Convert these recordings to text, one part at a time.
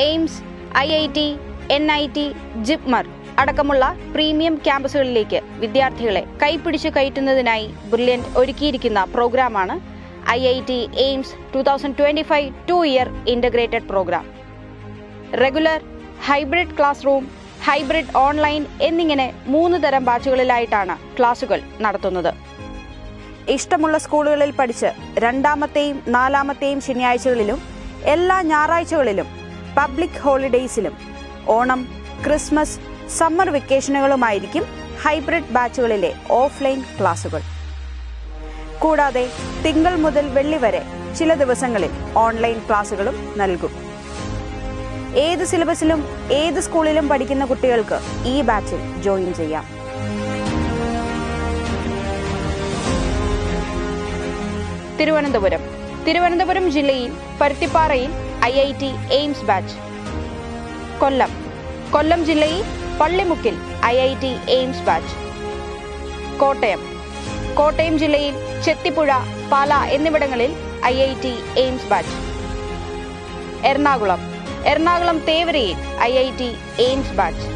AIIMS, IIT, NIT, JIPMER അടക്കമുള്ള premium ക്യാമ്പസുകളിലേക്ക് വിദ്യാർത്ഥികളെ കൈപിടിച്ചു കയറ്റുന്നതിനായി ബ്രില്യൻറ്റ് ഒരുക്കിയിരിക്കുന്ന പ്രോഗ്രാമാണ് IIT AIIMS 2025 2-year integrated programme. Regular, hybrid classroom, hybrid online എന്നിങ്ങനെ 3 തരം ബാച്ചുകളിലായിട്ടാണ് ക്ലാസുകൾ നടത്തുന്നത്. ഇഷ്ടമുള്ള സ്കൂളുകളിൽ പഠിച്ച് 2ാമത്തെയും 4ാമത്തെയും ശനിയാഴ്ചകളിലും എല്ലാ ഞായറാഴ്ചകളിലും പബ്ലിക് ഹോളിഡേയ്സിലും ഓണം, ക്രിസ്മസ്, സമ്മർ വെക്കേഷനുകളുമായിരിക്കും ഹൈബ്രിഡ് ബാച്ചുകളിലെ ഓഫ്ലൈൻ ക്ലാസുകൾ. കൂടാതെ തിങ്കൾ മുതൽ വെള്ളി വരെ ചില ദിവസങ്ങളിൽ ഓൺലൈൻ ക്ലാസുകളും നൽകും. ഏത് സിലബസിലും ഏത് സ്കൂളിലും പഠിക്കുന്ന കുട്ടികൾക്ക് ഈ ബാച്ചിൽ ജോയിൻ ചെയ്യാം. തിരുവനന്തപുരം ജില്ലയിൽ പരുത്തിപ്പാറയിൽ IIT എയിംസ് ബാച്ച്. കൊല്ലം ജില്ലയിൽ പള്ളിമുക്കിൽ IIT എയിംസ് ബാച്ച്. കോട്ടയം ജില്ലയിൽ ചെത്തിപ്പുഴ, പാല എന്നിവിടങ്ങളിൽ IIT എയിംസ് ബാച്ച്. എറണാകുളം തേവരയിൽ IIT എയിംസ് ബാച്ച്.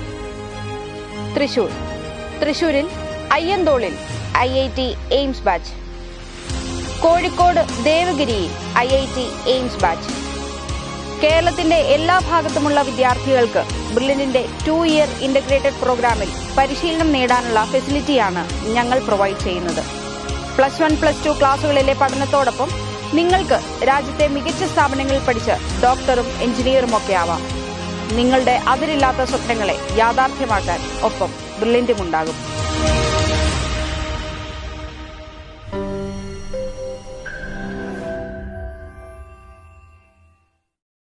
തൃശൂരിൽ അയ്യന്തോളിൽ IIT എയിംസ് ബാച്ച്. കോഴിക്കോട് ദേവഗിരിയിൽ IIT എയിംസ് ബാച്ച്. കേരളത്തിന്റെ എല്ലാ ഭാഗത്തുമുള്ള വിദ്യാർത്ഥികൾക്ക് ബ്രില്യന്റിന്റെ 2-year ഇൻ്റഗ്രേറ്റഡ് പ്രോഗ്രാമിൽ പരിശീലനം നേടാനുള്ള ഫെസിലിറ്റിയാണ് ഞങ്ങൾ പ്രൊവൈഡ് ചെയ്യുന്നത്. +1, +2 ക്ലാസുകളിലെ പഠനത്തോടൊപ്പം നിങ്ങൾക്ക് രാജ്യത്തെ മികച്ച സ്ഥാപനങ്ങളിൽ പഠിച്ച് ഡോക്ടറും എഞ്ചിനീയറുമൊക്കെ ആവാം. നിങ്ങളുടെ അതിരില്ലാത്ത സ്വപ്നങ്ങളെ യാഥാർത്ഥ്യമാക്കാൻ ഒപ്പം ബ്രില്യന്റും ഉണ്ടാകും.